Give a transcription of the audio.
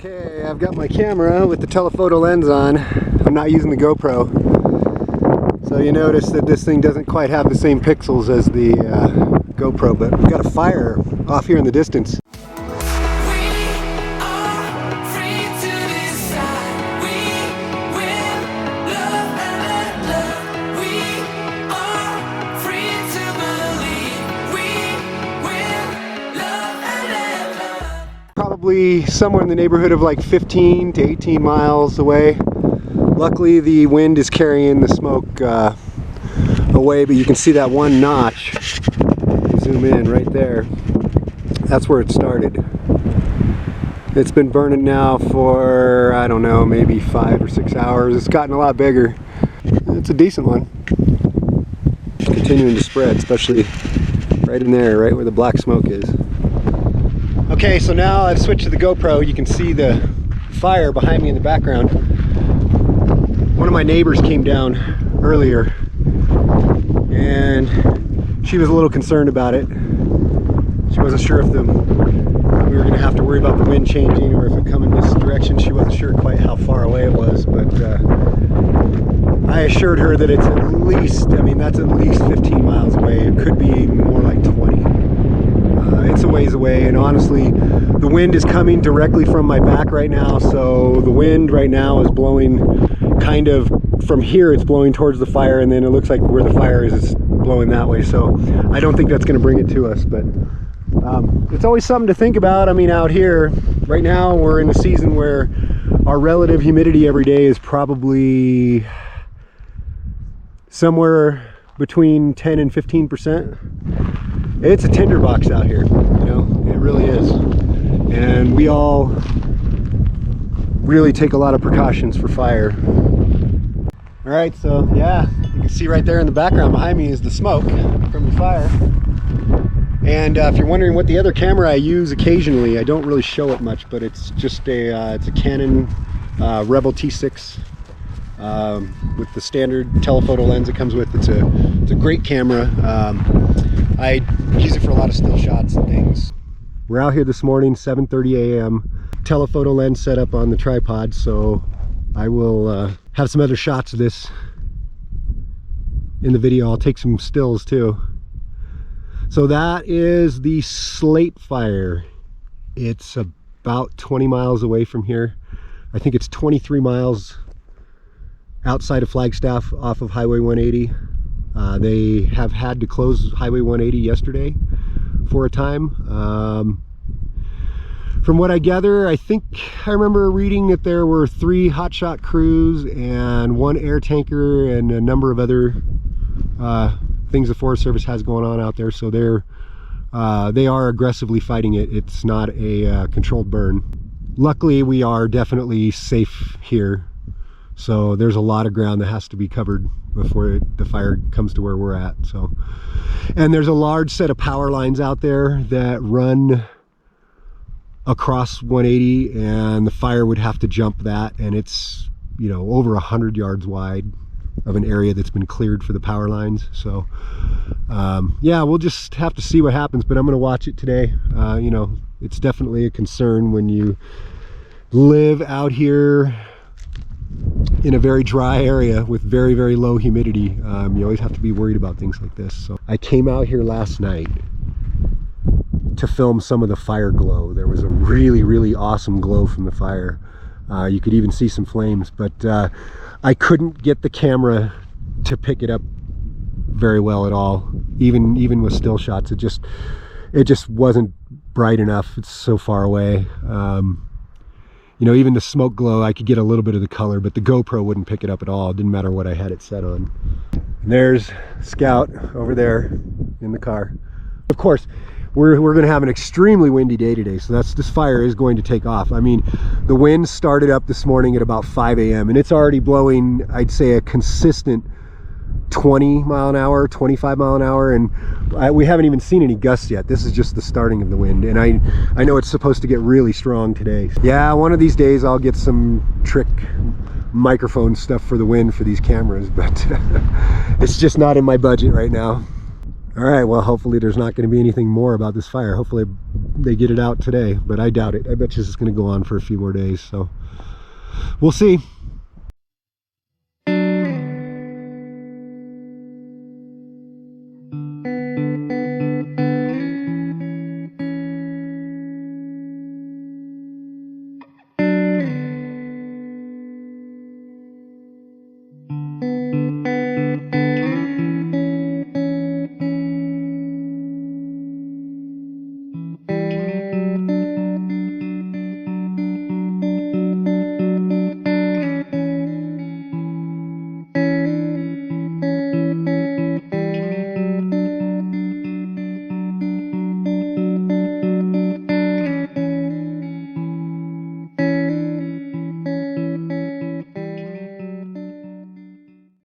Okay, I've got my camera with the telephoto lens on. I'm not using the GoPro. So you notice that this thing doesn't quite have the same pixels as the GoPro, but we've got a fire off here in the distance. Probably somewhere in the neighborhood of like 15 to 18 miles away. Luckily the wind is carrying the smoke away, but you can see that one notch. Zoom in right there. That's where it started. It's been burning now for, I don't know, maybe 5 or 6 hours. It's gotten a lot bigger. It's a decent one. It's continuing to spread, especially right in there, right where the black smoke is. Okay, so now I've switched to the GoPro. You can see the fire behind me in the background. One of my neighbors came down earlier and she was a little concerned about it. She wasn't sure if we were going to have to worry about the wind changing or if it come in this direction. She wasn't sure quite how far away it was, but I assured her that it's at least, I mean, that's at least 15 miles away. It could be more like 20. It's a ways away, and honestly the wind is coming directly from my back right now, so the wind right now is blowing kind of from here. It's blowing towards the fire, and then it looks like where the fire is, it's blowing that way, so I don't think that's going to bring it to us, but it's always something to think about. I mean, out here right now we're in a season where our relative humidity every day is probably somewhere between 10 and 15%. It's a tinderbox out here, you know, it really is. And we all really take a lot of precautions for fire. All right, so yeah, you can see right there in the background behind me is the smoke from the fire. And if you're wondering what the other camera I use occasionally, I don't really show it much, but it's just it's a Canon Rebel T6 with the standard telephoto lens it comes with. It's a great camera. I use it for a lot of still shots and things. We're out here this morning, 7:30 a.m. Telephoto lens set up on the tripod, so I will have some other shots of this in the video. I'll take some stills too. So that is the Slate fire. It's about 20 miles away from here. I think it's 23 miles outside of Flagstaff off of Highway 180. They have had to close Highway 180 yesterday for a time. From what I gather, I think I remember reading that there were 3 hotshot crews and 1 air tanker and a number of other things the Forest Service has going on out there. So they are aggressively fighting it. It's not a controlled burn. Luckily, we are definitely safe here. So there's a lot of ground that has to be covered before the fire comes to where we're at. So, and there's a large set of power lines out there that run across 180, and the fire would have to jump that, and it's, you know, over 100 yards wide of an area that's been cleared for the power lines. So yeah, we'll just have to see what happens, but I'm going to watch it today. You know, it's definitely a concern when you live out here in a very dry area with very, very low humidity. You always have to be worried about things like this. So I came out here last night to film some of the fire glow. There was a really, really awesome glow from the fire. You could even see some flames, but I couldn't get the camera to pick it up very well at all. Even with still shots, it just wasn't bright enough. It's so far away. You know, even the smoke glow, I could get a little bit of the color, but the GoPro wouldn't pick it up at all. It didn't matter what I had it set on. And there's Scout over there in the car. Of course, we're going to have an extremely windy day today, so this fire is going to take off. I mean, the wind started up this morning at about 5 a.m. and it's already blowing, I'd say, a consistent 20 mile an hour, 25 mile an hour, and we haven't even seen any gusts yet. This is just the starting of the wind, and I know it's supposed to get really strong today. Yeah, one of these days I'll get some trick microphone stuff for the wind for these cameras, but it's just not in my budget right now. All right, well, hopefully there's not going to be anything more about this fire. Hopefully they get it out today, but I doubt it. I bet you it's going to go on for a few more days, so we'll see.